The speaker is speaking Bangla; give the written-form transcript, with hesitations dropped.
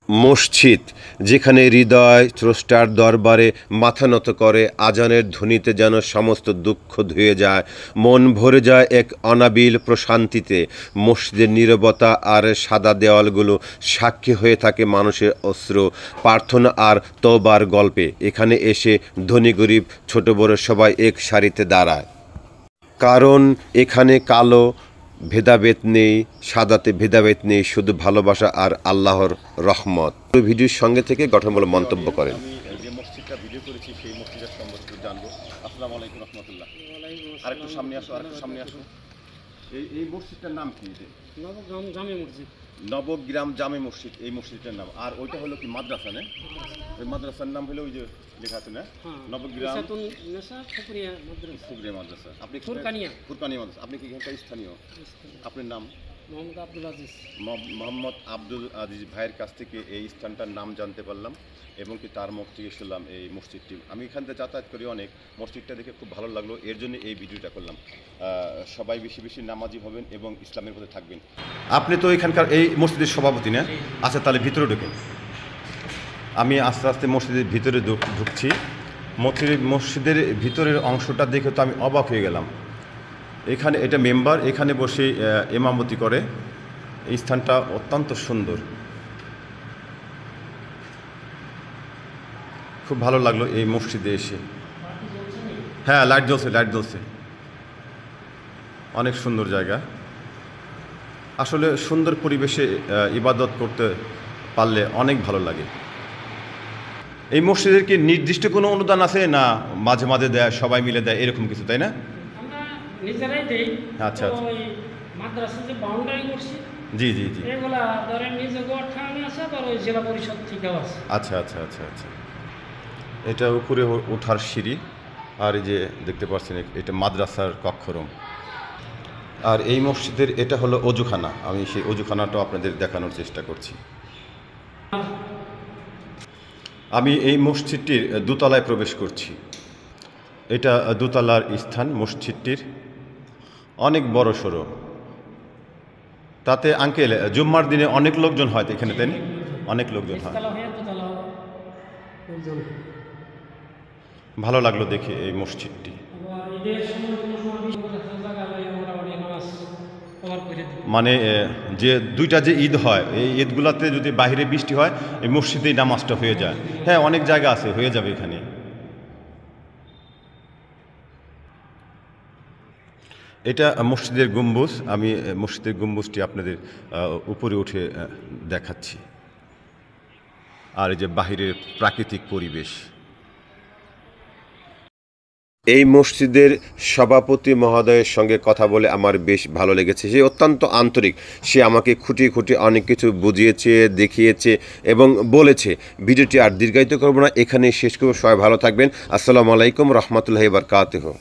মসজিদ, যেখানে হৃদয় স্রষ্টার দরবারে মাথা নত করে, আজানের ধ্বনিতে যেন সমস্ত দুঃখ ধুয়ে যায়, মন ভরে যায় এক অনাবিল প্রশান্তিতে। মসজিদের নীরবতা আর সাদা দেওয়ালগুলো সাক্ষী হয়ে থাকে মানুষের অশ্রু, প্রার্থনা আর তওবার গল্পে। এখানে এসে ধনী গরিব ছোট বড় সবাই এক সারিতে দাঁড়ায়, কারণ এখানে কালো ভেদাভেদ নেই, সাদাতে ভেদাভেদ নেই, শুধু ভালোবাসা আর আল্লাহর রহমত। ভিডিওর সঙ্গে থেকে গঠনমূলক মন্তব্য করেন। আমি যে মসজিদটা ভিডিও করেছি সেই মসজিদের সম্পর্কে জানবো। আসসালামু আলাইকুম রহমতুল্লাহ। আরেকটু সামনে আসো, আরেকটু সামনে আসো। এই মসজিদটার নাম কি? নবগ্রাম জামে মসজিদ। নবগ্রাম জামে মসজিদ, এই মসজিদটার নাম। আর ওইটা হলো কি মাদ্রাসা, না? ওই মাদ্রাসার নাম হলো ওই যে লেখা আছে না, নবগ্রাম ফুকরিয়া মাদ্রাসা। আপনি ফুরকানিয়া মাদ্রাসা। আপনি কি এখানকার স্থানীয়? আপনার নাম? মোহাম্মদ আব্দুল আজিজ। মোহাম্মদ আব্দুল আজিজ ভাইয়ের কাছ থেকে এই স্থানটার নাম জানতে পারলাম এবং কি তার মুখ থেকে শুনলাম এই মসজিদটি। আমি এখান থেকে যাতায়াত করি অনেক, মসজিদটা দেখে খুব ভালো লাগলো, এর জন্য এই ভিডিওটা করলাম। সবাই বেশি বেশি নামাজি হবেন এবং ইসলামের পথে থাকবেন। আপনি তো এখানকার এই মসজিদের সভাপতি, না? আচ্ছা, তাহলে ভিতরে ঢুকেন। আমি আস্তে আস্তে মসজিদের ভিতরে ঢুকছি। মসজিদের ভিতরের অংশটা দেখে তো আমি অবাক হয়ে গেলাম। এখানে এটা মেম্বার, এখানে বসে ইমামতি করে। এই স্থানটা অত্যন্ত সুন্দর, খুব ভালো লাগলো এই মসজিদে এসে। হ্যাঁ, লাইট জ্বলছে। অনেক সুন্দর জায়গা। আসলে সুন্দর পরিবেশে ইবাদত করতে পারলে অনেক ভালো লাগে। এই মসজিদের কি নির্দিষ্ট কোনো অনুদান আছে, না মাঝে মাঝে দেয়, সবাই মিলে দেয়, এরকম কিছু, তাই না? নিজেরাই দেই। আচ্ছা আচ্ছা। ওই মাদ্রাসা যে বাউন্ডারি করছি, জি, এগুলা ধরেন নিজে গোঠানো আছে, আর ওই জেলা পরিষদ থেকেও আছে। আচ্ছা। এটা উপরে ওঠার সিঁড়ি, আর এই যে দেখতে পাচ্ছেন এটা মাদ্রাসার কক্ষরুম। আর এই মসজিদের এটা হলো অজুখানা। আমি সেই অজুখানাটাও আপনাদের দেখানোর চেষ্টা করছি। আমি এই মসজিদটির দোতলায় প্রবেশ করছি। এটা দোতলার স্থান মসজিদটির, অনেক বড় সড়ো। তাতে আঙ্কেল জুম্মার দিনে অনেক লোকজন হয় এখানে, তাই না? অনেক লোকজন হয়। ভালো লাগলো দেখে এই মসজিদটি। মানে যে দুইটা যে ঈদ হয়, এই ঈদগুলোতে যদি বাইরে বৃষ্টি হয়, এই মসজিদেই নামাজটা হয়ে যায়। হ্যাঁ, অনেক জায়গা আছে, হয়ে যাবে এখানে। এটা মসজিদের গম্বুজ। আমি মসজিদের গম্বুজটি আপনাদের উপরে উঠে দেখাচ্ছি। আর এই যে বাহিরের প্রাকৃতিক পরিবেশ। এই মসজিদের সভাপতি মহোদয়ের সঙ্গে কথা বলে আমার বেশ ভালো লেগেছে। সে অত্যন্ত আন্তরিক, সে আমাকে খুঁটিয়ে অনেক কিছু বুঝিয়েছে, দেখিয়েছে এবং বলেছে। ভিডিওটি আর দীর্ঘায়িত করব না, এখানেই শেষ করব। সবাই ভালো থাকবেন। আসসালামু আলাইকুম রহমতুল্লাহি ওয়া বারাকাতুহু।